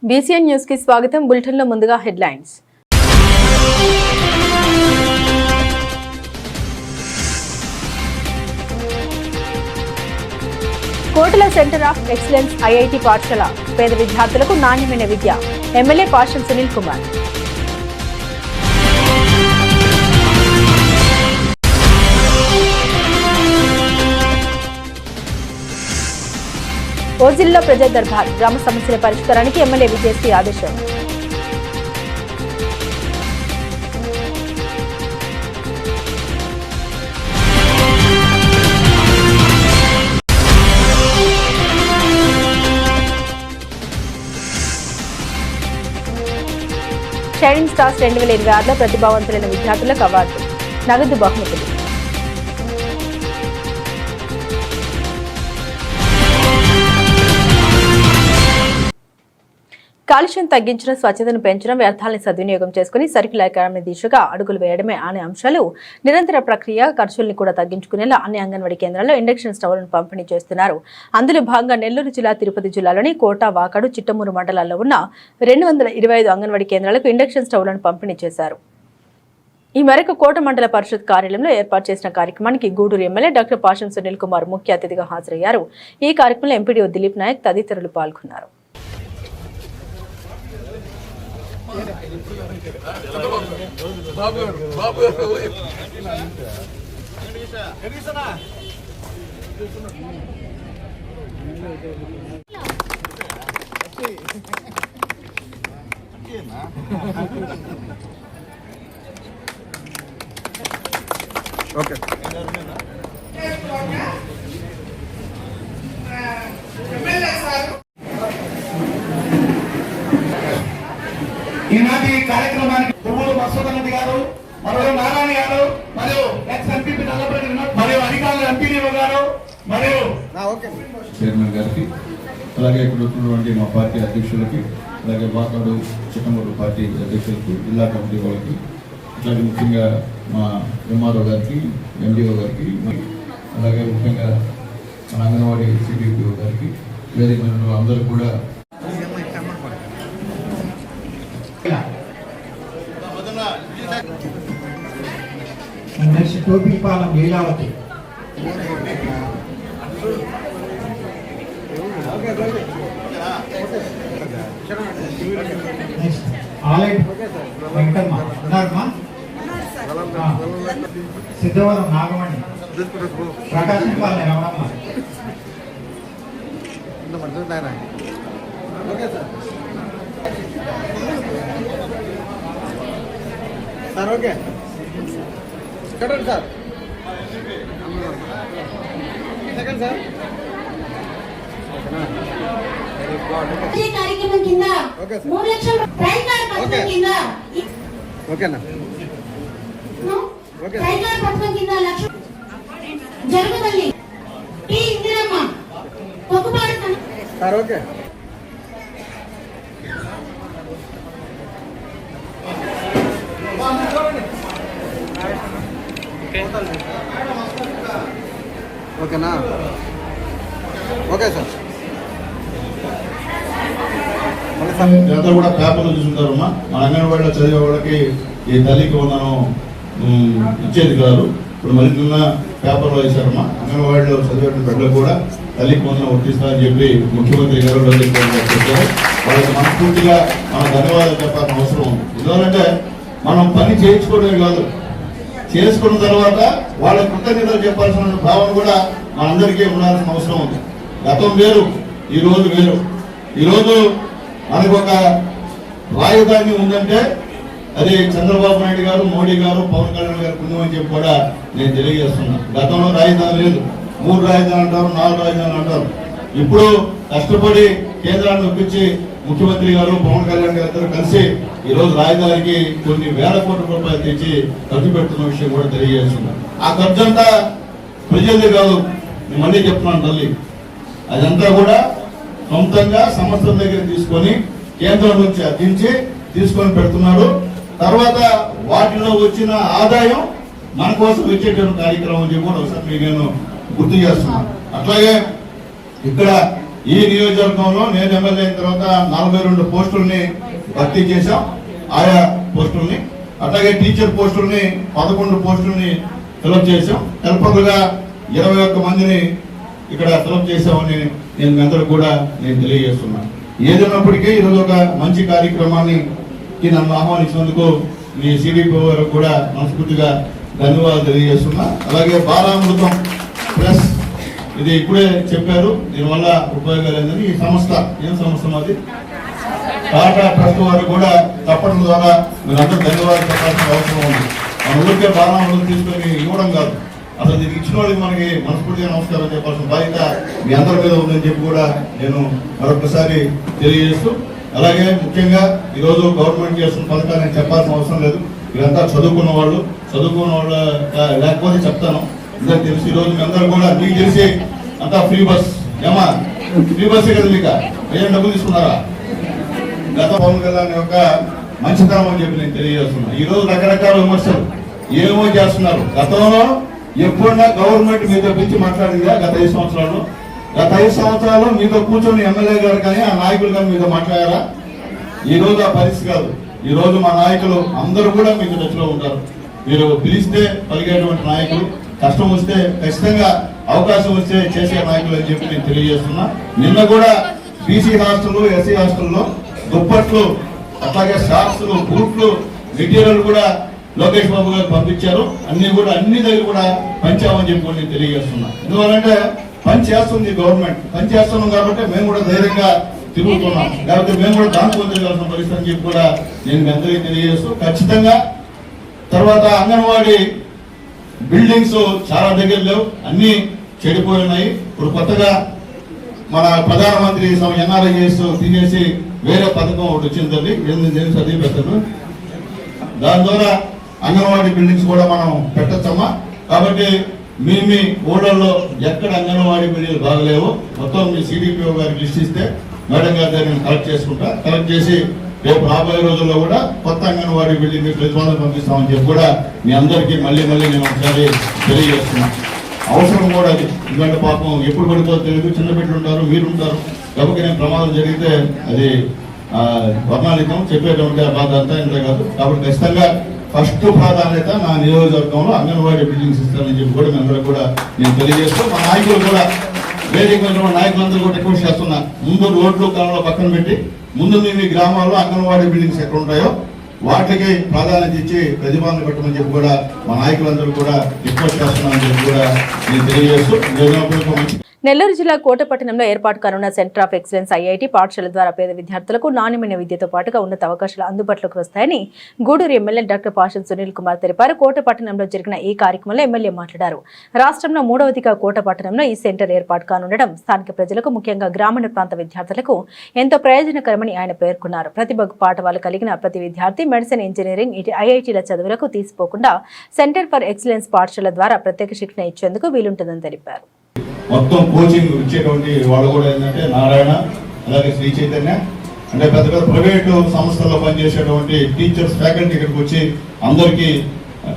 BCN news కి స్వాగతం. Bulletin లో ముందుగా హెడ్లైన్స్. కోటల సెంటర్ ఆఫ్ ఎక్సలెన్స్ ఐఐటి పాఠశాల పేద విద్యార్థులకు నాణ్యమైన విద్య. ఎమ్మెల్యే పాషం సునీల్ కుమార్. ఓజిల్లో ప్రజా దర్బార్ గ్రామ సమస్యల పరిష్కారానికి ఎమ్మెల్యే విజయశ్రీ ఆదేశం. షైనింగ్ స్టార్స్ 2026లో ప్రతిభావంతులైన విద్యార్థులకు అవార్డు, నగదు బహుమతులు. కాలుష్యం తగ్గించడం, స్వచ్ఛతను పెంచడం, వ్యర్థాలను సద్వినియోగం చేసుకుని సర్క్యులర్ ఎకానమీ దిశగా అడుగులు వేయడమే అనే అంశాలు నిరంతర ప్రక్రియ. ఖర్చుల్ని కూడా తగ్గించుకునేలా అన్ని అంగన్వాడీ కేంద్రాల్లో ఇండక్షన్ స్టవ్లను పంపిణీ చేస్తున్నారు. అందులో భాగంగా నెల్లూరు జిల్లా, తిరుపతి జిల్లాలోని కోట, వాకాడు, చిట్టమూరు మండలాల్లో ఉన్న 225 అంగన్వాడీ కేంద్రాలకు ఇండక్షన్ స్టవ్లను పంపిణీ చేశారు. ఈ మేరకు కోట మండల పరిషత్ కార్యాలయంలో ఏర్పాటు చేసిన కార్యక్రమానికి గూడూరు ఎమ్మెల్యే డాక్టర్ పాషం సునీల్ కుమార్ ముఖ్య అతిథిగా హాజరయ్యారు. ఈ కార్యక్రమంలో ఎంపీడీఓ దిలీప్ నాయక్ తదితరులు పాల్గొన్నారు. ఓకే ఈనాటి కార్యక్రమానికి పువ్వులు మసూదన్ రెడ్డి గారు, మరియు నారాయణ గారు, మరియు ఎక్స్ ఎంపీ నల్లపరెడ్డి వినోద్, మరియు అధికారులు ఎంపీడీఓ గారు, మరియు చైర్మన్ గారికి, అలాగే ఇక్కడ ఉన్నటువంటి మా పార్టీ అధ్యక్షులకి, అలాగే వాకాడు, చిట్టమూరు పార్టీ అధ్యక్షులకు, జిల్లా కమిటీ వాళ్ళకి, అలాగే ముఖ్యంగా మా ఎంఆర్ఓ గారికి, ఎండిఓ గారికి, అలాగే ముఖ్యంగా మన అంగన్వాడీ సిడిపిఓ గారికి, వేదిక అందరూ కూడా నెక్స్ట్ టోపీపాలెం లీలావతి, నెక్స్ట్ ఆలెట్ వెంకటమ్మ ఉన్నారమ్మా, సిద్ధవరం నాగమణి, ప్రకాశంపాలెం రమణమ్మ. సార్ ఓకే కట్టండి సార్. సెకండ్ సార్ కార్యక్రమం కింద 3 లక్షల ట్రైకార్ పథకం కింద ఓకేనా ట్రైకార్ పథకం కింద లక్ష జరుగుతుంది. టీ ఇందిరమ్మ కొక్కుపాడు సార్ ఓకే ఓకేనా ఓకే సార్. ఇదంతా కూడా పేపర్లు చూసుకుంటారమ్మా. మన అంగన్వాడీలో చదివే వాళ్ళకి ఈ తల్లికి వందనం ఇచ్చేది కాదు. ఇప్పుడు మరి నిన్న పేపర్లో వేశారమ్మా, అంగన్వాడీలో చదివే బిడ్డలు కూడా తల్లికి వందనం వర్తిస్తారని చెప్పి ముఖ్యమంత్రి గారు చెప్పారు. వాళ్ళకి మనస్ఫూర్తిగా మనం ధన్యవాదాలు చెప్పాల్సిన అవసరం ఉంది. ఎందుకంటే మనం పని చేయించుకోవడమే కాదు, చేసుకున్న తర్వాత వాళ్ళ కృతజ్ఞతలు చెప్పాల్సిన భావన కూడా మనందరికీ ఉండాల్సిన అవసరం ఉంది. గతం వేరు, ఈ రోజు వేరు. ఈరోజు మనకు ఒక రాజధాని ఉందంటే అది చంద్రబాబు నాయుడు గారు, మోడీ గారు, పవన్ కళ్యాణ్ గారు పుణ్యమని చెప్పి కూడా నేను తెలియజేస్తున్నా. గతంలో రాజధాని లేదు, 3 రాజధానులు అంటారు, 4 రాజధానులు అంటారు. ఇప్పుడు కష్టపడి కేంద్రాన్ని ఒప్పించి ముఖ్యమంత్రి గారు, పవన్ కళ్యాణ్ గారు కలిసి ఈరోజు రాజధానికి కొన్ని వేల కోట్ల రూపాయలు తెచ్చి ఖర్చు పెడుతున్న విషయం కూడా తెలియజేస్తున్నారు. ఆ ఖర్చు అంతా ప్రజలే కాదు, నేను మళ్ళీ చెప్తున్నాను తల్లి, అదంతా కూడా సొంతంగా సంస్థల దగ్గర తీసుకొని కేంద్రం నుంచి అర్థించి తీసుకొని పెడుతున్నాడు. తర్వాత వాటిలో వచ్చిన ఆదాయం మన కోసం వచ్చేటువంటి కార్యక్రమం చెప్పి కూడా ఒకసారి మీకు నేను గుర్తు చేస్తున్నాను. అట్లాగే ఇక్కడ ఈ నియోజకవర్గంలో నేను ఎమ్మెల్యే అయిన తర్వాత 42 పోస్టుల్ని భర్తీ చేశాం, ఆయా పోస్టుల్ని. అట్లాగే టీచర్ పోస్టుల్ని 11 పోస్టుల్ని ఫిలప్ చేశాం. హెల్పర్లుగా 21 మందిని ఇక్కడ ఫిలప్ చేశామని నేను మీ అందరూ కూడా నేను తెలియజేస్తున్నాను. ఏదైనప్పటికీ ఈరోజు ఒక మంచి కార్యక్రమాన్ని నన్ను ఆహ్వానించినందుకు మీ సిడిపి గారికి కూడా మనస్ఫూర్తిగా ధన్యవాదాలు తెలియజేస్తున్నా. అలాగే బాలామృతం ప్లస్ ఇది ఇప్పుడే చెప్పారు, దీనివల్ల ఉపయోగాలు ఏంటని ఈ సంస్థ ఏం సంస్థ మాది టాటా ట్రస్ట్ వారు కూడా తప్పడం ద్వారా మీరు అందరూ ధన్యవాదాలు చెప్పాల్సిన అవసరం ఉంది. మన ఊరికే బాలామృతం తీసుకొని ఇవ్వడం కాదు, అసలు దీనికి ఇచ్చిన వాళ్ళకి మనకి మనస్ఫూర్తిగా నమస్కారం చెప్పాల్సిన బాధ్యత మీ అందరి మీద ఉందని చెప్పి కూడా నేను మరొకసారి తెలియజేస్తూ, అలాగే ముఖ్యంగా ఈరోజు గవర్నమెంట్ చేస్తున్న పథకాన్ని చెప్పాల్సిన అవసరం లేదు. వీరంతా చదువుకున్న వాళ్ళు లేకపోతే చెప్తాను. ఇంకా తెలిసి ఈరోజు మీ అందరూ కూడా మీకు తెలిసి అంతా ఫ్రీ బస్ ఏమా ఫ్రీ బస్సే కదా, మీకు ఏం డబ్బులు తీసుకున్నారా? గత పవన్ కళ్యాణ్ యొక్క మంచితనం అని చెప్పి నేను తెలియజేస్తున్నా. ఈ రోజు రకరకాల విమర్శలు ఏమో చేస్తున్నారు. గతంలో ఎప్పుడన్నా గవర్నమెంట్ మీతో పిలిచి మాట్లాడిందా? గత 5 సంవత్సరాలు గత 5 సంవత్సరాలు మీతో కూర్చొని ఎమ్మెల్యే గారు కానీ ఆ నాయకులు కానీ మీతో మాట్లాడారా? ఈ రోజు ఆ పరిస్థితి కాదు. ఈ రోజు మా నాయకులు అందరూ కూడా మీకు టచ్లో ఉంటారు. మీరు పిలిస్తే పలికేటువంటి నాయకులు, కష్టం వస్తే ఖచ్చితంగా అవకాశం వస్తే చేసే నాయకులు అని చెప్పి నేను తెలియజేస్తున్నా. నిన్న కూడా బీసీ హాస్టల్, ఎస్సీ హాస్టల్లో దుప్పట్లు, అట్లాగే షార్ట్స్లు, బూట్లు, మెటీరియల్ కూడా లోకేష్ బాబు గారు పంపించారు. అన్ని దగ్గర కూడా పంచామని చెప్పి నేను తెలియజేస్తున్నా. ఎందువల్లంటే పని చేస్తుంది గవర్నమెంట్, పని చేస్తున్నాం కాబట్టి మేము కూడా ధైర్యంగా తిరుగుతున్నాం. కాబట్టి మేము కూడా దానికి పొందగలసిన పరిస్థితి అని చెప్పి కూడా నేను మీ అందరికీ తెలియజేస్తూ, ఖచ్చితంగా తర్వాత అంగన్వాడీ బిల్డింగ్స్ చాలా దగ్గర లేవు, అన్ని చెడిపోయినాయి. ఇప్పుడు కొత్తగా మన ప్రధానమంత్రి ఎన్ఆర్ఐఎస్ తినేసి వేరే పథకం ఒకటి వచ్చిందండి, నేను చదివి పెట్టాను. దాని ద్వారా అంగన్వాడీ బిల్డింగ్స్ కూడా మనం పెట్టచ్చమ్మా. కాబట్టి మీ ఊళ్ళల్లో ఎక్కడ అంగన్వాడీ బిల్డింగ్లు బాగలేవు మొత్తం మీ సిడిపిఓ గారికి లిస్ట్ ఇస్తే మేడం గారి దగ్గర నేను కలెక్ట్ చేసి రేపు రాబోయే రోజుల్లో కూడా కొత్త అంగన్వాడీ బిల్డింగ్ ప్రతిపాదన పంపిస్తామని చెప్పి కూడా మీ అందరికీ మళ్ళీ నేను ఒకసారి తెలియజేస్తున్నాను. అవసరం కూడా అది. ఎందుకంటే పాపం ఎప్పుడు పడిపోతే తెలియదు, చిన్న బిడ్డలు ఉంటారు, మీరు ఉంటారు. కాబట్టి నేను ప్రమాదం జరిగితే అది వర్ణాలికం చెప్పేటువంటి బాధ అంతా ఇంత కాదు. కాబట్టి ఖచ్చితంగా ఫస్ట్ ప్రాధాన్యత నా నియోజకవర్గంలో అంగన్వాడీ బిల్డింగ్స్ ఇస్తానని చెప్పి కూడా మీ అందరూ కూడా నేను తెలియజేస్తూ, మా నాయకులు కూడా వేదిక నాయకులందరూ కూడా రిక్వెస్ట్ చేస్తున్నా, ముందు రోడ్లు కాలంలో పక్కన పెట్టి ముందు మీ గ్రామాల్లో అంగన్వాడీ బిల్డింగ్స్ ఎక్కడ ఉంటాయో వాటికి ప్రాధాన్యత ఇచ్చి ప్రతిపాదన పెట్టమని చెప్పి కూడా మా నాయకులందరూ కూడా రిక్వెస్ట్ చేస్తున్నామని చెప్పి కూడా నేను తెలియజేస్తూ, నెల్లూరు జిల్లా కోటపట్టణంలో ఏర్పాటు కానున్న సెంటర్ ఆఫ్ ఎక్సలెన్స్ ఐఐటి పాఠశాల ద్వారా పేద విద్యార్థులకు నాణ్యమైన విద్యతో పాటుగా ఉన్నత అవకాశాలు అందుబాటులోకి వస్తాయని గూడూరు ఎమ్మెల్యే డాక్టర్ పాషన్ సునీల్ కుమార్ తెలిపారు. కోటపట్టణంలో జరిగిన ఈ కార్యక్రమంలో ఎమ్మెల్యే మాట్లాడారు. రాష్ట్రంలో 3వదిగా కోటపట్టణంలో ఈ సెంటర్ ఏర్పాటు కానుండడం స్థానిక ప్రజలకు, ముఖ్యంగా గ్రామీణ ప్రాంత విద్యార్థులకు ఎంతో ప్రయోజనకరమని ఆయన పేర్కొన్నారు. ప్రతిభకు పాఠవాలు కలిగిన ప్రతి విద్యార్థి మెడిసిన్, ఇంజనీరింగ్, ఐఐటీల చదువులకు తీసిపోకుండా సెంటర్ ఫర్ ఎక్సలెన్స్ పాఠశాల ద్వారా ప్రత్యేక శిక్షణ ఇచ్చేందుకు వీలుంటుందని తెలిపారు. మొత్తం కోచింగ్ ఇచ్చేటువంటి వాళ్ళు కూడా ఏంటంటే నారాయణ, అలాగే శ్రీ చైతన్య, అంటే పెద్ద పెద్ద ప్రైవేటు సంస్థల్లో పనిచేసేటువంటి టీచర్స్, ఫ్యాకల్టీ ఇక్కడికి వచ్చి అందరికీ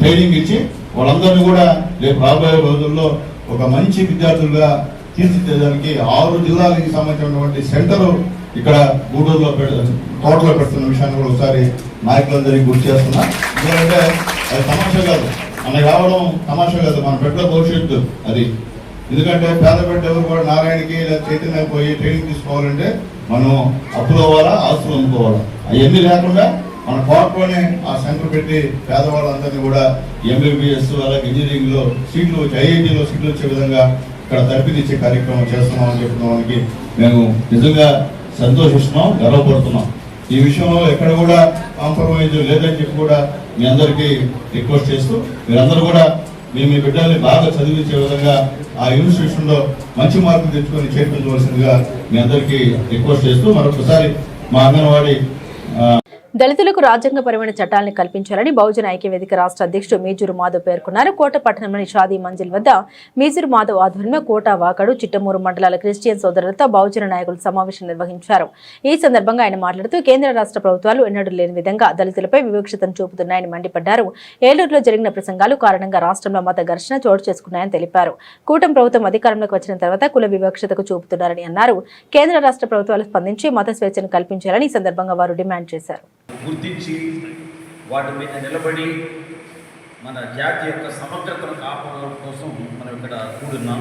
ట్రైనింగ్ ఇచ్చి వాళ్ళందరినీ కూడా రేపు రాబోయే రోజుల్లో ఒక మంచి విద్యార్థులుగా తీర్చిదిద్దడానికి 6 జిల్లాలకు సంబంధించినటువంటి సెంటర్ ఇక్కడ గూడూరులో తోటలో పెడుతున్న విషయాన్ని కూడా ఒకసారి నాయకులందరికీ గుర్తు చేస్తున్నా. ఎందుకంటే అది తమాషా కాదు, మనకి రావడం తమాషా కాదు, మన బిడ్డల భవిష్యత్తు అది. ఎందుకంటే పేద బిడ్డ ఎవరు కూడా నారాయణకి లేదా చైతన్య పోయి ట్రైనింగ్ తీసుకోవాలంటే మనం అప్పులు అవ్వాలా, ఆస్తులు అమ్ముకోవాలా, అవన్నీ లేకుండా మన కోర్టులోనే ఆ సెంటర్ పెట్టి పేదవాళ్ళందరినీ కూడా ఎంబీబీఎస్ అలాగే ఇంజనీరింగ్ లో సీట్లు వచ్చి, ఐఐటీలో సీట్లు వచ్చే విధంగా ఇక్కడ తరపిదిచ్చే కార్యక్రమం చేస్తున్నామని చెప్పడానికి మేము నిజంగా సంతోషిస్తున్నాం, గర్వపడుతున్నాం. ఈ విషయంలో ఎక్కడ కూడా కాంప్రమైజ్ లేదని చెప్పి కూడా మీ అందరికీ రిక్వెస్ట్ చేస్తూ, మీరందరూ కూడా మీ బిడ్డల్ని బాగా చదివించే విధంగా ఆ ఇన్స్టిట్యూషన్ లో మంచి మార్కులు తెచ్చుకొని చేర్పించవలసిందిగా మీ అందరికీ రిక్వెస్ట్ చేస్తూ మరొకసారి మా అంగన్వాడీ దళితులకు రాజ్యాంగపరమైన చట్టాలను కల్పించాలని బహుజన ఐక్యవేదిక రాష్ట్ర అధ్యక్షుడు మీజూరు మాధవ్ పేర్కొన్నారు. కోట పట్టణంలోని షాదీ మంజిల్ వద్ద మీజూరు మాధవ్ ఆధ్వర్యంలో కోట వాకడు చిట్టమూరు మండలాల క్రిస్టియన్ సోదరులతో బహుజన నాయకులు సమావేశం నిర్వహించారు. ఈ సందర్భంగా ఆయన మాట్లాడుతూ కేంద్ర రాష్ట్ర ప్రభుత్వాలు ఎన్నడూ లేని విధంగా దళితులపై వివక్షతను చూపుతున్నాయని మండిపడ్డారు. ఏలూరులో జరిగిన ప్రసంగాలు కారణంగా రాష్ట్రంలో మత ఘర్షణ చోటు చేసుకున్నాయని తెలిపారు. కూటమి ప్రభుత్వం అధికారంలోకి వచ్చిన తర్వాత కుల వివక్షతకు చూపుతున్నారని అన్నారు. కేంద్ర రాష్ట్ర ప్రభుత్వాలు స్పందించి మత స్వేచ్ఛను కల్పించాలని ఈ సందర్భంగా వారు డిమాండ్ చేశారు. గుర్తించి వాటి మీద నిలబడి మన జాతి యొక్క సమగ్రతను కాపాడడం కోసం మనం ఇక్కడ కూడున్నాం.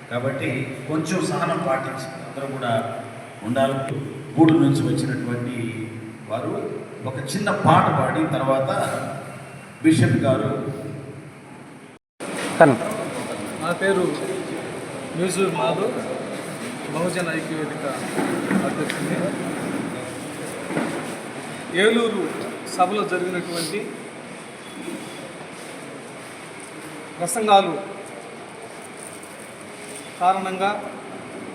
కాబట్టి కొంచెం సహనం పాటించి అందరూ కూడా ఉండాలి. గూడు నుంచి వచ్చినటువంటి వారు ఒక చిన్న పాట పాడి తర్వాత బిషప్ గారు. నా పేరు మీజూరు మాధవ్, బహుజన ఐక్యవేదిక అధ్యక్షుడిని. ఏలూరు సభలో జరిగినటువంటి ప్రసంగాలు కారణంగా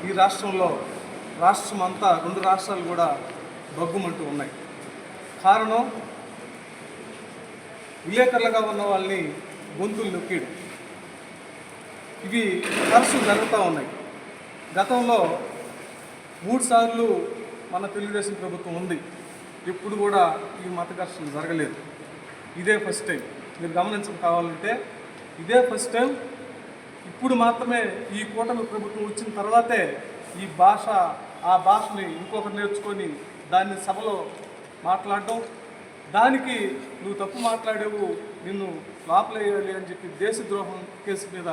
ఈ రాష్ట్రంలో రాష్ట్రం అంతా 2 రాష్ట్రాలు కూడా బగ్గుమంటూ ఉన్నాయి. కారణం విలేకరులుగా ఉన్న వాళ్ళని గొంతులు నొక్కిడు. ఇవి తరచు జరుగుతూ ఉన్నాయి. గతంలో 3 సార్లు మన తెలుగుదేశం ప్రభుత్వం ఉంది. ఇప్పుడు కూడా ఈ మత ఘర్షణ జరగలేదు. ఇదే ఫస్ట్ టైం. మీరు గమనించడం కావాలంటే ఇదే ఫస్ట్ టైం. ఇప్పుడు మాత్రమే ఈ కూటమి ప్రభుత్వం వచ్చిన తర్వాతే ఈ భాష ఆ భాషని ఇంకొకరు నేర్చుకొని దాన్ని సభలో మాట్లాడడం, దానికి నువ్వు తప్పు మాట్లాడేవు, నిన్ను లోపలేయాలి అని చెప్పి దేశద్రోహం కేసు మీద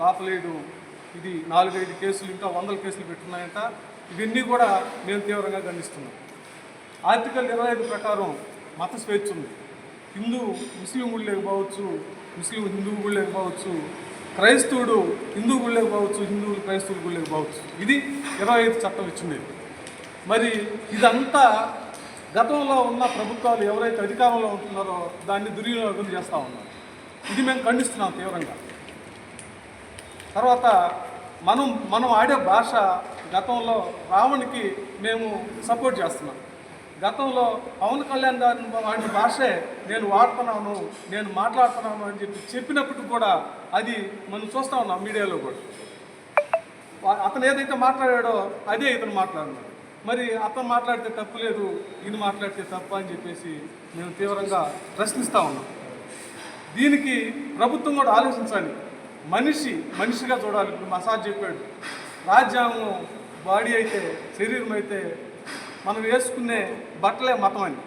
లోపలేయడం, ఇది 4-5 కేసులు ఇంకా 100 కేసులు పెట్టున్నాయంట. ఇవన్నీ కూడా మేము తీవ్రంగా ఖండిస్తున్నాం. ఆర్టికల్ 25 ప్రకారం మత స్వేచ్ఛ ఉంది. ముస్లిం గుళ్ళకి పోవచ్చు, ముస్లిం హిందువు గుళ్ళకి పోవచ్చు, క్రైస్తవుడు హిందూ గుళ్ళకి పోవచ్చు, హిందువులు క్రైస్తవుల గుళ్ళకి పోవచ్చు. ఇది 25 చట్టం ఇచ్చింది. మరి ఇదంతా గతంలో ఉన్న ప్రభుత్వాలు ఎవరైతే అధికారంలో ఉంటున్నారో దాన్ని దుర్వినియోగం చేస్తూ ఉన్నారు. ఇది మేము ఖండిస్తున్నాం తీవ్రంగా. తర్వాత మనం ఆడే భాష గతంలో రావణ్కి మేము సపోర్ట్ చేస్తున్నాం. గతంలో పవన్ కళ్యాణ్ గారిని వాడిన భాషే నేను వాడుతున్నాను, నేను మాట్లాడుతున్నాను అని చెప్పినప్పటికి కూడా అది మనం చూస్తూ ఉన్నాం మీడియాలో కూడా. అతను ఏదైతే మాట్లాడాడో అదే ఇతను మాట్లాడినాడు. మరి అతను మాట్లాడితే తప్పు లేదు, ఈయన మాట్లాడితే తప్పు అని చెప్పేసి మేము తీవ్రంగా ప్రశ్నిస్తూ ఉన్నాం. దీనికి ప్రభుత్వం కూడా ఆలోచించాలి. మనిషిగా చూడాలి. ఇప్పుడు మసాజ్ చెప్పాడు, రాజ్యాంగం బాడీ అయితే, శరీరం అయితే, మనం వేసుకునే బట్టలే మతం అని.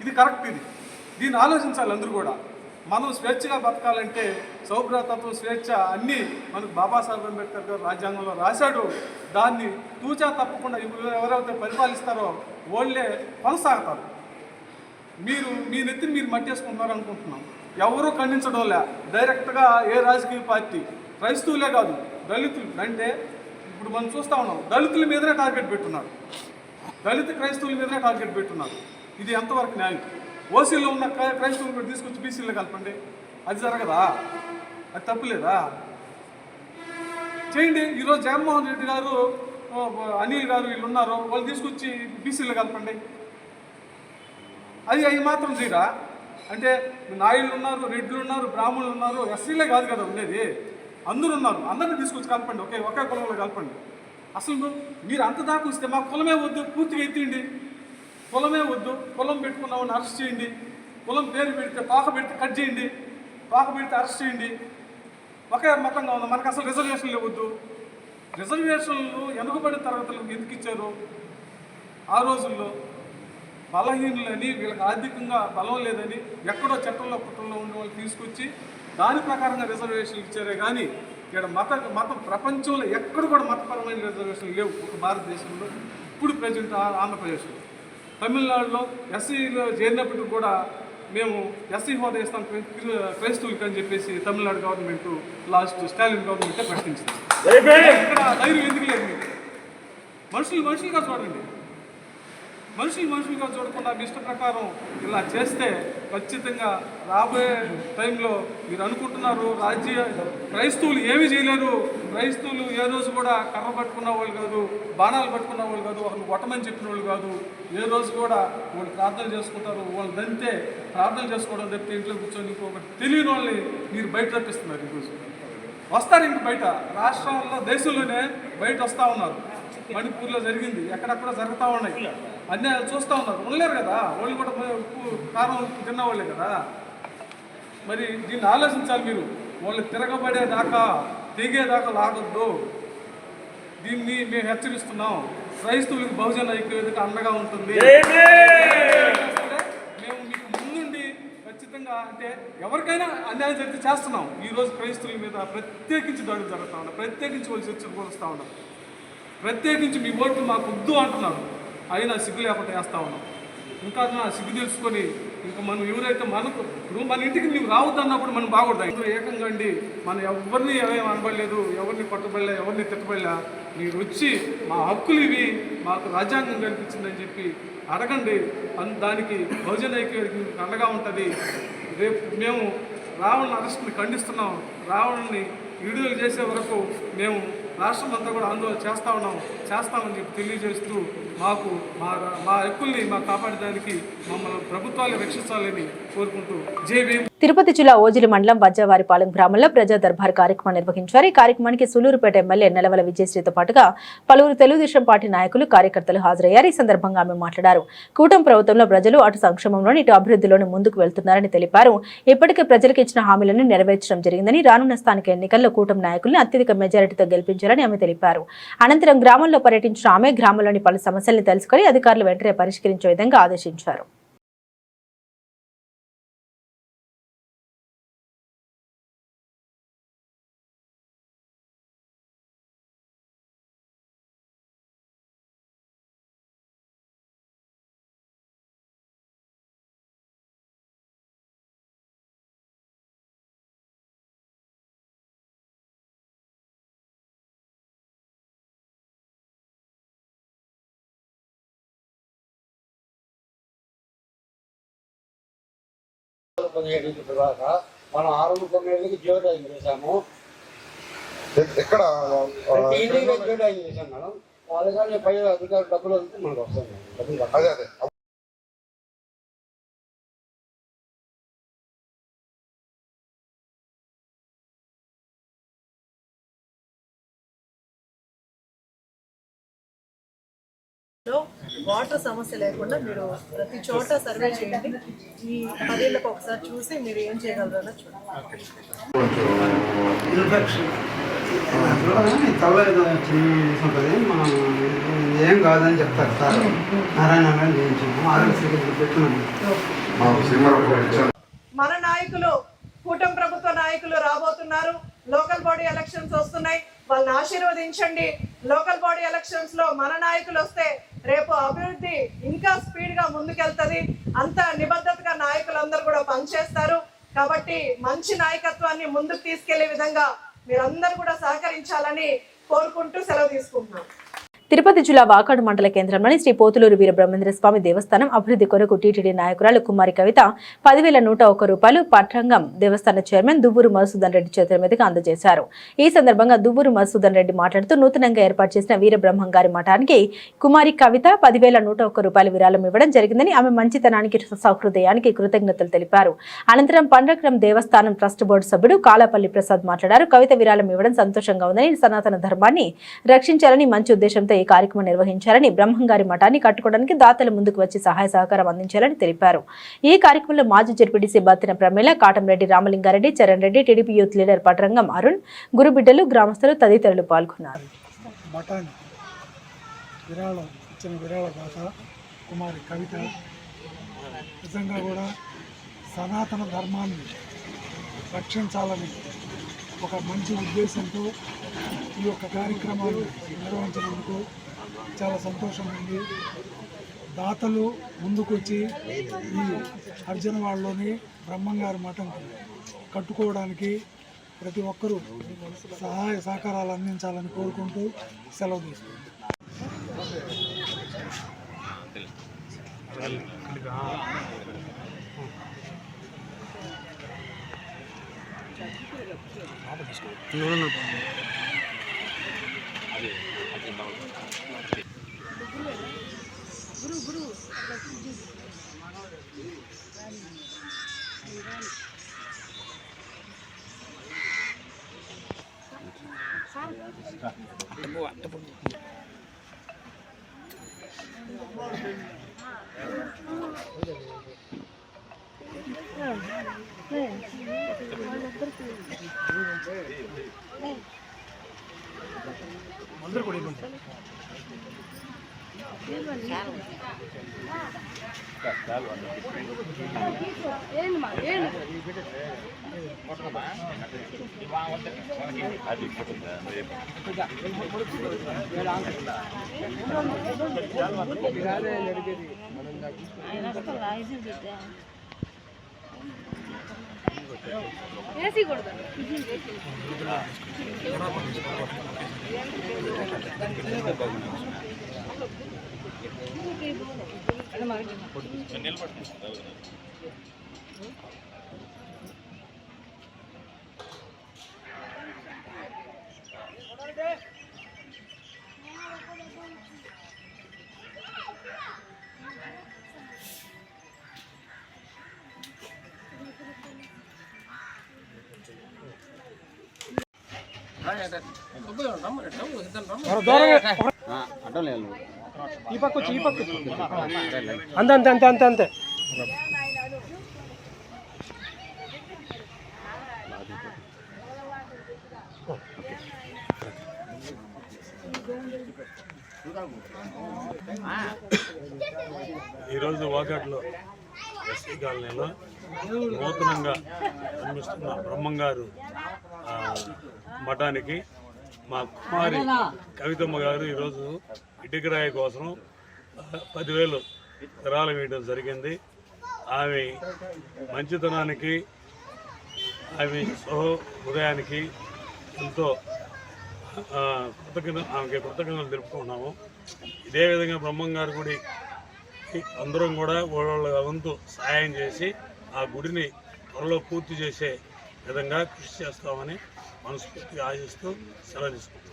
ఇది కరెక్ట్. దీన్ని ఆలోచించాలి అందరూ కూడా. మనం స్వేచ్ఛగా బతకాలంటే సౌభ్రతత్వం, స్వేచ్ఛ అన్నీ మనకు బాబాసాహెబ్ అంబేద్కర్ గారు రాజ్యాంగంలో రాశాడు. దాన్ని తూచా తప్పకుండా ఎవరైతే పరిపాలిస్తారో వాళ్ళే కొనసాగుతారు. మీ నెత్తిని మీరు మట్టేసుకుంటున్నారు అనుకుంటున్నాం. ఎవరూ ఖండించడంలే. డైరెక్ట్గా ఏ రాజకీయ పార్టీ, క్రైస్తవులే కాదు దళితులు అంటే ఇప్పుడు మనం చూస్తూ ఉన్నాం, దళితుల మీదనే టార్గెట్ పెట్టున్నారు. దళిత క్రైస్తవుల మీదనే టార్గెట్ పెట్టున్నారు. ఇది ఎంతవరకు న్యాయం? ఓసీలో ఉన్న క్రైస్తవులు కూడా తీసుకొచ్చి బీసీలో కలపండి, అది జరగదా? అది తప్పులేదా? చేయండి. ఈరోజు జగన్మోహన్ రెడ్డి గారు, అనిల్ గారు వీళ్ళు ఉన్నారు, వాళ్ళు తీసుకొచ్చి బీసీలో కలపండి. అవి మాత్రం చేయరా? అంటే నాయుళ్ళు ఉన్నారు, రెడ్లు ఉన్నారు, బ్రాహ్మణులు ఉన్నారు, ఎస్సీలే కాదు కదా ఉండేది, అందరూ ఉన్నారు. అందరినీ తీసుకొచ్చి కలపండి, ఒకే కులంలో కలపండి. అసలు మీరు అంత దాకా వస్తే మా కులమే వద్దు, పూర్తిగా ఎత్తిండి. కులమే వద్దు, కులం పెట్టుకున్నామని అరెస్ట్ చేయండి. కులం పేరు పెడితే తోక పెడితే కట్ చేయండి, తోక పెడితే అరెస్ట్ చేయండి. ఒకే మతంగా ఉంది. మనకు అసలు రిజర్వేషన్లు ఇవ్వద్దు. రిజర్వేషన్లు వెనుకబడిన తరగతులకు ఎందుకు ఇచ్చారు? ఆ రోజుల్లో బలహీనులని, వీళ్ళకి ఆర్థికంగా బలం లేదని ఎక్కడో చట్టంలో పుట్టంలో ఉన్న వాళ్ళు తీసుకొచ్చి దాని ప్రకారంగా రిజర్వేషన్లు ఇచ్చారే కానీ ఇక్కడ మత ప్రపంచంలో ఎక్కడ కూడా మతపరమైన రిజర్వేషన్లు లేవు. ఒక భారతదేశంలో ఇప్పుడు ప్రజెంట్ ఆంధ్రప్రదేశ్లో, తమిళనాడులో ఎస్సీలో చేరినప్పటికీ కూడా మేము ఎస్సీ హోదా ఇస్తాం క్రైస్తవులకి అని చెప్పేసి తమిళనాడు గవర్నమెంట్ లాస్ట్ స్టాలిన్ గవర్నమెంటే ప్రకటించింది. ఇక్కడ ధైర్యం ఎందుకు లేదు? మీరు మనుషులుగా చూడండి. మనుషులుగా చూడకుండా మీ ఇష్ట ప్రకారం ఇలా చేస్తే ఖచ్చితంగా రాబోయే టైంలో మీరు అనుకుంటున్నారు క్రైస్తవులు ఏమీ చేయలేరు, క్రైస్తవులు ఏ రోజు కూడా కర్ర పట్టుకున్న వాళ్ళు కాదు, బాణాలు పట్టుకున్న వాళ్ళు కాదు, వాళ్ళు కొట్టమని చెప్పిన వాళ్ళు కాదు, ఏ రోజు కూడా వాళ్ళు ప్రార్థన చేసుకుంటారు. వాళ్ళు దంతే ప్రార్థన చేసుకోవడం తప్పితే ఇంట్లో కూర్చొని ఇంకొకటి తెలియని వాళ్ళని మీరు బయట తప్పిస్తున్నారు. ఈరోజు వస్తారు ఇంక బయట, రాష్ట్రంలో దేశంలోనే బయట వస్తూ ఉన్నారు. మణిపూర్లో జరిగింది, ఎక్కడెక్కడ జరుగుతూ ఉన్నాయి, అన్యాయాలు చూస్తూ ఉన్నారు. ఉండలేరు కదా, వాళ్ళు కూడా ఉప్పు కారం తిన్నవాళ్ళే కదా. మరి దీన్ని ఆలోచించాలి మీరు. వాళ్ళు తిరగబడేదాకా తెగేదాకా లాగొద్దు. దీన్ని మేము హెచ్చరిస్తున్నాం. క్రైస్తవులకు బహుజన ఐక్యవేదిక అండగా ఉంటుంది. మేము మీకు ముందుండి ఖచ్చితంగా అంటే ఎవరికైనా అన్యాయం జరిగితే చేస్తున్నాం. ఈరోజు క్రైస్తవుల మీద ప్రత్యేకించి దాడులు జరుగుతూ ఉన్నాయి, ప్రత్యేకించి వాళ్ళు చర్చలు కొలుస్తూ ఉన్నారు, ప్రత్యేకించి మీ ఓట్లు మాకు వద్దు అంటున్నారు. అయినా సిగ్గు లేకుండా వేస్తూ ఉన్నాం. ఇంకా సిగ్గు తెలుసుకొని ఇంకా మనం ఎవరైతే మనకు ఇప్పుడు మన ఇంటికి నువ్వు రావద్దు అన్నప్పుడు మనం బాగుంటాం. ఇందులో ఏకంగా అండి మనం ఎవరిని ఏమేమి అనబడలేదు, ఎవరిని కొట్టబడలే, ఎవరిని తిట్టబడలే. మీరు వచ్చి మా హక్కులు ఇవి మాకు రాజ్యాంగం కల్పించిందని చెప్పి అడగండి. దానికి బహుజన ఐక్యవేదిక అండగా ఉంటుంది. రేపు మేము రావణ అరెస్ట్ని ఖండిస్తున్నాం. రావణ్ని విడుదల చేసే వరకు మేము రాష్ట్రం అంతా కూడా ఆందోళన చేస్తామని చెప్పి తెలియజేస్తూ మాకు మా హక్కుల్ని మాకు కాపాడడానికి మమ్మల్ని ప్రభుత్వాలు రక్షించాలని కోరుకుంటూ జై భీమ్. తిరుపతి జిల్లా ఓజిలి మండలం వజ్జవారిపాలెం గ్రామంలో ప్రజా దర్బార్ కార్యక్రమం నిర్వహించారు. ఈ కార్యక్రమానికి సూలూరుపేట ఎమ్మెల్యే నెలవల విజయశ్రీతో పాటుగా పలువురు తెలుగుదేశం పార్టీ నాయకులు, కార్యకర్తలు హాజరయ్యారు. ఈ సందర్భంగా ఆమె మాట్లాడారు. కూటమి ప్రభుత్వంలో ప్రజలు అటు సంక్షేమంలోని ఇటు అభివృద్ధిలోని ముందుకు వెళ్తున్నారని తెలిపారు. ఇప్పటికే ప్రజలకు ఇచ్చిన హామీలను నెరవేర్చడం జరిగిందని, రానున్న స్థానిక ఎన్నికల్లో కూటమి నాయకులను అత్యధిక మెజారిటీతో గెలిపించారని ఆమె తెలిపారు. అనంతరం గ్రామంలో పర్యటించిన ఆమె గ్రామంలోని పలు సమస్యల్ని తెలుసుకుని అధికారులు వెంటనే పరిష్కరించే విధంగా ఆదేశించారు. తర్వాత మనం 6 జీవోటైం చేశాము. ఎక్కడ జీవోటైం చేశాం మేడం. వాళ్ళ పై అధికారులు డబ్బులు వస్తే మనకు వస్తుంది. అదే వాటర్ సమస్య లేకుండా మీరు ప్రతి చోట సర్వే చేయండి. ఈ 10 ఏళ్ళకి ఒకసారి చూసి మీరు ఏం చేయగలరో చూడండి. ఇన్ఫెక్షన్ తల ఉంటుంది, మనం ఏం కాదని చెప్తారు సార్. నారాయణ చేయించాము, ఆరోగ్యశ్రీ పెట్టుకున్నాము. మన నాయకులు, కూటమి ప్రభుత్వ నాయకులు రాబోతున్నారు. లోకల్ బాడీ ఎలక్షన్స్ వస్తున్నాయి, వాళ్ళని ఆశీర్వదించండి. లోకల్ బాడీ ఎలక్షన్స్ లో మన నాయకులు వస్తే రేపు అభివృద్ధి ఇంకా స్పీడ్ గా ముందుకెళ్తుంది. అంత నిబద్ధతగా నాయకులందరూ కూడా పనిచేస్తారు. కాబట్టి మంచి నాయకత్వాన్ని ముందుకు తీసుకెళ్లే విధంగా మీరందరూ కూడా సహకరించాలని కోరుకుంటూ సెలవు తీసుకుంటున్నాం. తిరుపతి జిల్లా వాకాడు మండల కేంద్రంలోని శ్రీ పోతులూరు వీరబ్రహ్మేంద్ర స్వామి దేవస్థానం అభివృద్ధి కొరకు టీటీడీ నాయకురాలు కుమారి కవిత 10,101 రూపాయలు పట్రంగం దేవస్థాన చైర్మన్ దువ్వూరు మధుసూదన్ రెడ్డి చేతుల మీదుగా అందజేశారు. ఈ సందర్భంగా దువ్వూరు మధుసూదన్ రెడ్డి మాట్లాడుతూ నూతనంగా ఏర్పాటు చేసిన వీరబ్రహ్మం గారి మఠానికి కుమారి కవిత 10,101 రూపాయల విరాళం ఇవ్వడం జరిగిందని, ఆమె మంచితనానికి, సహృదయానికి కృతజ్ఞతలు తెలిపారు. అనంతరం పండ్రగ్రం దేవస్థానం ట్రస్ట్ బోర్డు సభ్యుడు కాలాపల్లి ప్రసాద్ మాట్లాడారు. కవిత విరాళం ఇవ్వడం సంతోషంగా ఉందని, సనాతన ధర్మాన్ని రక్షించాలని మంచి ఉద్దేశంతో ఈ కార్యక్రమం నిర్వహించారని, బ్రహ్మంగారి మఠాన్ని కట్టుకోవడానికి దాతలు ముందుకు వచ్చి సహాయ సహకారం అందించాలని తెలిపారు. ఈ కార్యక్రమంలో మాజీ ZPTC Battina Pramela, Katamreddy Ramalingareddy, Charan Reddy, TDP youth leader Patrangam Arun, గురుబిడ్డలు, గ్రామస్తులు తదితరులు పాల్గొన్నారు. కుమారి కవిత నిజంగా కూడా సనాతన ధర్మాన్ని రక్షించాలని ఒక మంచి ఉద్దేశంతో ఈ యొక్క కార్యక్రమాన్ని నిర్వహించినందుకు చాలా సంతోషంగా ఉంది. దాతలు ముందుకొచ్చి ఈ అర్జునవాడలోని బ్రహ్మంగారి మఠం కట్టుకోవడానికి ప్రతి ఒక్కరూ సహాయ సహకారాలు అందించాలని కోరుకుంటూ సెలవు తీసుకుంటాం. అంతే అంతే అంతే అంతే అంతే ఈరోజు వాకాట్లో ఎస్సీ కాలనీలో నూతనంగా నిర్మిస్తున్న బ్రహ్మంగారు మఠానికి మా కుమారి కవితమ్మ గారు ఈరోజు ఇటుకరాయి కోసం 10,000 విరాళం వేయడం జరిగింది. ఆమె మంచితనానికి ఆమె హృదయానికి ఎంతో ఆమెకి కృతజ్ఞతలు తెలుపుకుంటున్నాము. ఇదే విధంగా బ్రహ్మంగారు గుడి అందరం కూడా వాళ్ళ వంతు సహాయం చేసి ఆ గుడిని త్వరలో పూర్తి చేసే విధంగా కృషి చేస్తామని మనస్ఫూర్తిగా ఆశిస్తూ సెలవు తీసుకుంటాం.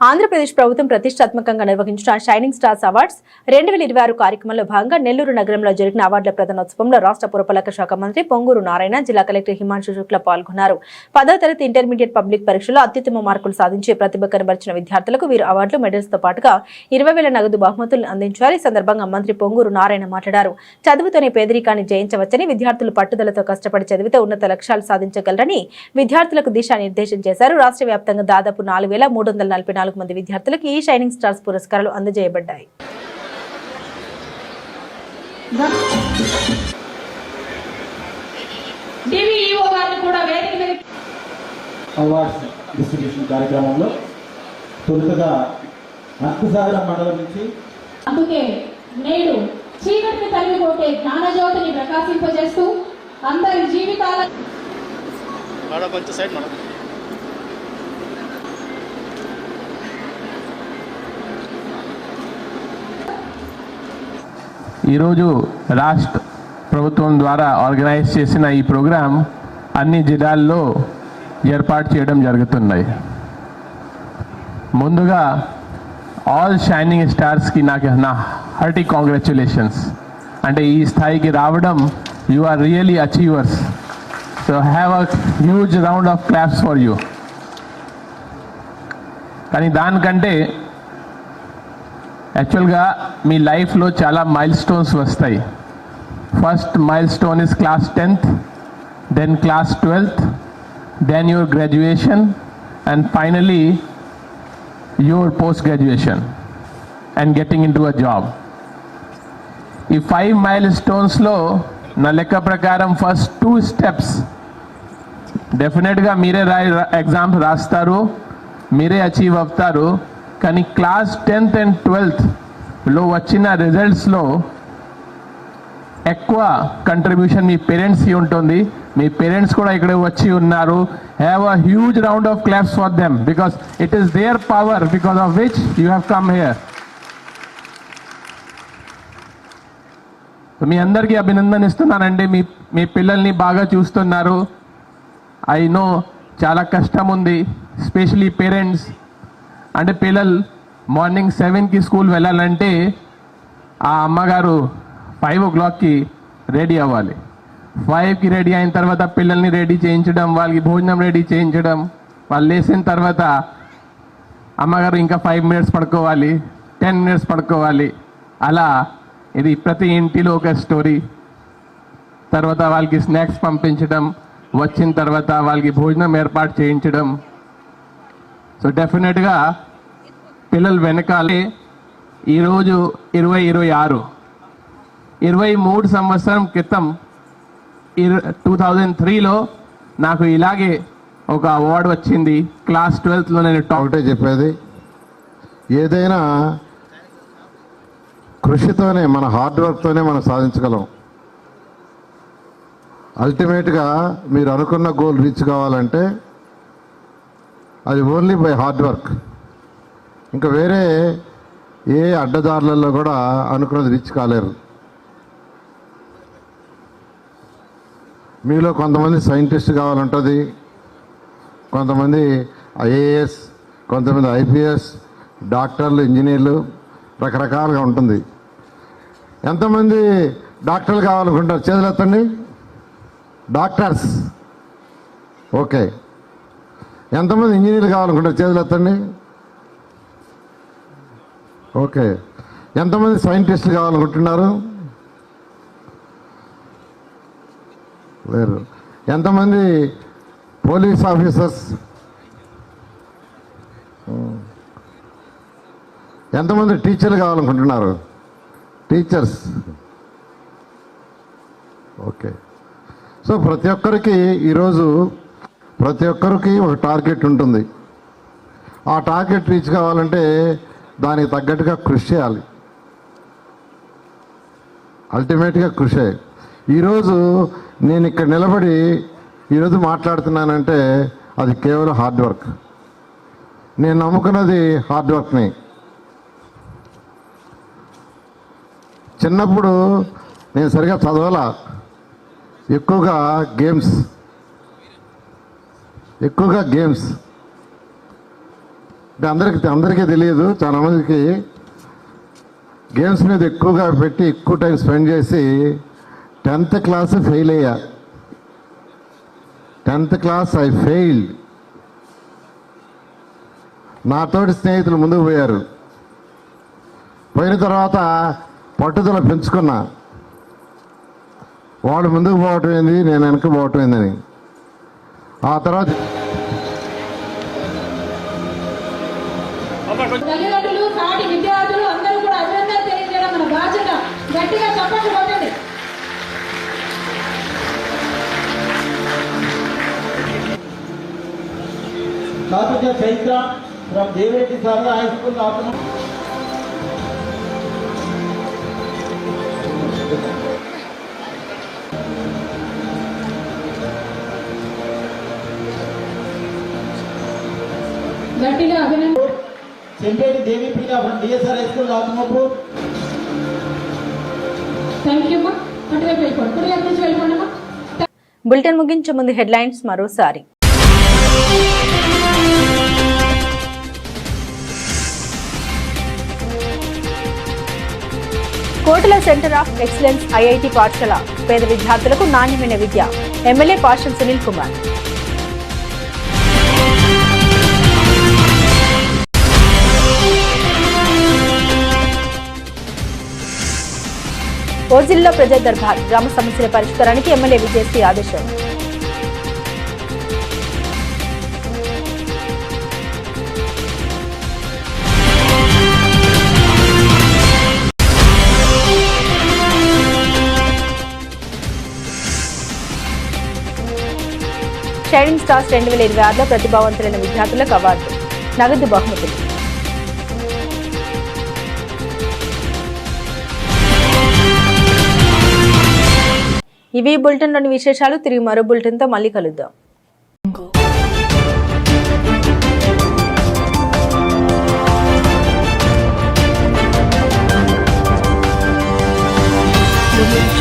ఆంధ్రప్రదేశ్ ప్రభుత్వం ప్రతిష్టాత్మకంగా నిర్వహించిన షైనింగ్ స్టార్స్ అవార్డ్స్ 2026 కార్యక్రమంలో భాగంగా నెల్లూరు నగరంలో జరిగిన అవార్డుల ప్రదానోత్సవంలో రాష్ట్ర పురపాలక శాఖ మంత్రి పొంగూరు నారాయణ, జిల్లా కలెక్టర్ హిమాంశు శుక్లా పాల్గొన్నారు. 10వ తరగతి ఇంటర్మీడియట్ పబ్లిక్ పరీక్షలో అత్యుత్తమ మార్కులు సాధించి ప్రతిభ కనబరిచిన విద్యార్థులకు వీరు అవార్డులు, మెడల్స్ తో పాటుగా 20,000 నగదు బహుమతులను అందించారు. ఈ సందర్భంగా మంత్రి పొంగూరు నారాయణ మాట్లాడారు. చదువుతోనే పేదరికాన్ని జయించవచ్చని, విద్యార్థులు పట్టుదలతో కష్టపడి చదివితే ఉన్నత లక్ష్యాలు సాధించగలరని విద్యార్థులకు దిశానిర్దేశం చేశారు. రాష్ట్ర వ్యాప్తంగా దాదాపు 4,344 మంది విద్యార్థులకు ఈ షైనింగ్ స్టార్స్ పురస్కారాలు అందజేయబడ్డాయి. అవార్డ్స్ డిస్ట్రిబ్యూషన్ కార్యక్రమంలో తొలుతగా అనంతసాగరం మండలం నుంచి అందుకే నేడు చీకటిని తరిమికొట్టే జ్ఞానజ్యోతిని ప్రకాశింపజేస్తూ అందరి జీవితాల ఈరోజు రాష్ట్ర ప్రభుత్వం ద్వారా ఆర్గనైజ్ చేసిన ఈ ప్రోగ్రాం అన్ని జిల్లాల్లో ఏర్పాటు చేయడం జరుగుతున్నాయి. ముందుగా ఆల్ షైనింగ్ స్టార్స్కి నా హార్టీ కాంగ్రాచ్యులేషన్స్. అంటే ఈ స్థాయికి రావడం, you are really achievers. So have a huge round of claps for you. కానీ దానికంటే యాక్చువల్గా మీ లైఫ్లో చాలా మైల్ స్టోన్స్ వస్తాయి. First milestone is class 10th, then class 12th, then your graduation, and finally your post-graduation and getting into a job. ఈ 5 milestonesలో నా లెక్క ప్రకారం ఫస్ట్ 2 steps డెఫినెట్గా మీరే ఎగ్జామ్స్ రాస్తారు, మీరే అచీవ్ అవుతారు. కానీ క్లాస్ 10th and 12thలో వచ్చిన రిజల్ట్స్లో ఎక్కువ కంట్రిబ్యూషన్ మీ పేరెంట్స్కి ఉంటుంది. మీ పేరెంట్స్ కూడా ఇక్కడ వచ్చి ఉన్నారు. Have a huge round of claps for them because it is their power because of which you have come here. మీ అందరికీ అభినందనిస్తున్నానండి. మీ పిల్లల్ని బాగా చూస్తున్నారు. ఐ నో చాలా కష్టం ఉంది, స్పెషలీ పేరెంట్స్. అంటే పిల్లలు మార్నింగ్ 7కి స్కూల్ వెళ్ళాలంటే ఆ అమ్మగారు 5 o'clockకి రెడీ అవ్వాలి. 5కి రెడీ అయిన తర్వాత పిల్లల్ని రెడీ చేయించడం, వాళ్ళకి భోజనం రెడీ చేయించడం, వాళ్ళు లేచిన తర్వాత అమ్మగారు ఇంకా 5 minutes పడుకోవాలి, 10 minutes పడుకోవాలి. అలా ఇది ప్రతి ఇంటిలో ఒక స్టోరీ. తర్వాత వాళ్ళకి స్నాక్స్ పంపించడం, వచ్చిన తర్వాత వాళ్ళకి భోజనం ఏర్పాటు చేయించడం. సో డెఫినెట్గా పిల్లలు వెనకాలే ఈరోజు 2026 23 సంవత్సరం క్రితం 2003లో నాకు ఇలాగే ఒక అవార్డు వచ్చింది. క్లాస్ 12లో నేను ఒకటే చెప్పేది, ఏదైనా కృషితోనే, మన హార్డ్ వర్క్తోనే మనం సాధించగలం. అల్టిమేట్గా మీరు అనుకున్న గోల్ రీచ్ కావాలంటే అది ఓన్లీ బై హార్డ్ వర్క్. ఇంకా వేరే ఏ అడ్డదారులలో కూడా అనుకున్నది రీచ్ కాలేరు. మీలో కొంతమంది సైంటిస్ట్ కావాలంటుంది, కొంతమంది ఐఏఎస్, కొంతమంది ఐపీఎస్, డాక్టర్లు, ఇంజనీర్లు, రకరకాలుగా ఉంటుంది. ఎంతమంది డాక్టర్లు కావాలనుకుంటారు? చేతులు ఎత్తండి. డాక్టర్స్. ఓకే. ఎంతమంది ఇంజనీర్లు కావాలనుకుంటారు? చేతులు ఎత్తండి. ఓకే. ఎంతమంది సైంటిస్టులు కావాలనుకుంటున్నారు? లేరు. ఎంతమంది పోలీస్ ఆఫీసర్స్? ఎంతమంది టీచర్లు కావాలనుకుంటున్నారు? టీచర్స్. ఓకే. సో ప్రతి ఒక్కరికి ఈరోజు ఒక టార్గెట్ ఉంటుంది. ఆ టార్గెట్ రీచ్ కావాలంటే దానికి తగ్గట్టుగా కృషి చేయాలి. అల్టిమేట్గా కృషే. ఈరోజు నేను ఇక్కడ నిలబడి ఈరోజు మాట్లాడుతున్నానంటే అది కేవలం హార్డ్ వర్క్. నేను నమ్ముకున్నది హార్డ్ వర్క్ని. చిన్నప్పుడు నేను సరిగా చదవాలా, ఎక్కువగా గేమ్స్ అంటే అందరికీ తెలియదు, చాలా మందికి గేమ్స్ మీద ఎక్కువగా పెట్టి ఎక్కువ టైం స్పెండ్ చేసి 10th క్లాస్ ఫెయిల్ అయ్యా. 10th class I failed. నాతోటి స్నేహితులు ముందుకు పోయారు. పోయిన తర్వాత పట్టుదల పెంచుకున్నా. వాడు ముందుకు పోవటం ఏంది, నేను వెనక పోవటం ఏందని. ఆ తర్వాత తల్లిదండ్రులు, సాటి విద్యార్థులు అందరూ కూడా అభినందనలు తెలియజేయడం మన బాధ్యత. గట్టిగా చప్పట్లు కొట్టండి. Dr. Chaitra from Deveti Sarla High School, Autonomous. గట్టిగా అభినందనలు. Chembeti Devi Priya from DSR High School, Autonomous. Thank you అమ్మా. అటువైపు వెళ్ళిపోండి, కుడివైపు నుంచి వెళ్ళిపోండి అమ్మా. బులెటిన్ ముగించే ముందు హెడ్లైన్స్ మరోసారి. కోటల సెంటర్ ఆఫ్ ఎక్సలెన్స్ ఐఐటి పాఠశాల పేద విద్యార్థులకు నాణ్యమైన విద్య. ఎమ్మెల్యే పాషం సునీల్ కుమార్. ఓజిల్లో ప్రజా దర్బార్ గ్రామ సమస్యల పరిష్కారానికి ఎమ్మెల్యే విజయశ్రీ ఆదేశం. షైనింగ్ స్టార్స్ 2026లో ప్రతిభావంతులైన విద్యార్థులకు అవార్డు, నగదు బహుమతులు. ఇవి బులెటిన్లోని విశేషాలు. తిరిగి మరో బులెటిన్తో మళ్ళీ కలుద్దాం. audio